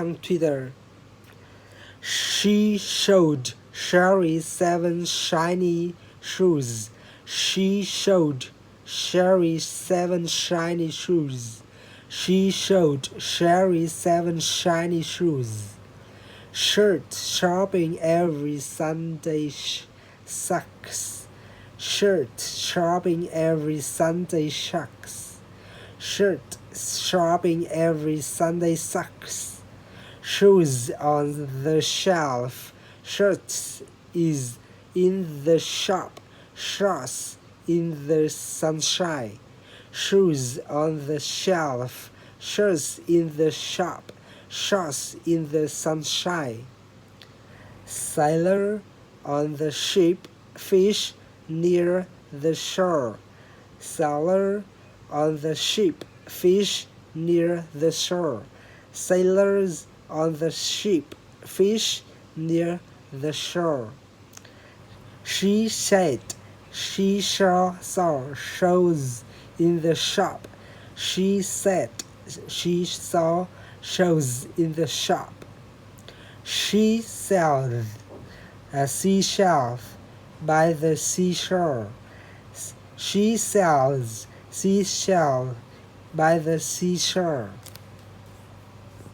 on Twitter. She showed Sherry 7 shiny shoes. She showed Sherry 7 shiny shoes. She showed Sherry 7 shiny shoes. Shirt shopping every Sunday sucks. Shirt shopping every Sunday sucks. Shirt shopping every Sunday sucks. Shoes on the shelf. Shirts is in the shop. Shorts in the sunshine. Shoes on the shelf. Shirts in the shop. Shorts in the sunshine. Sailor on the ship. Fish near the shore. Sailor on the ship. Fish near the shore. Sailors on the ship. Fish near the shore. She said she saw shoes in the shop. She said she saw shoes in the shop. She sells seashells by the seashore. She sells seashells by the seashore.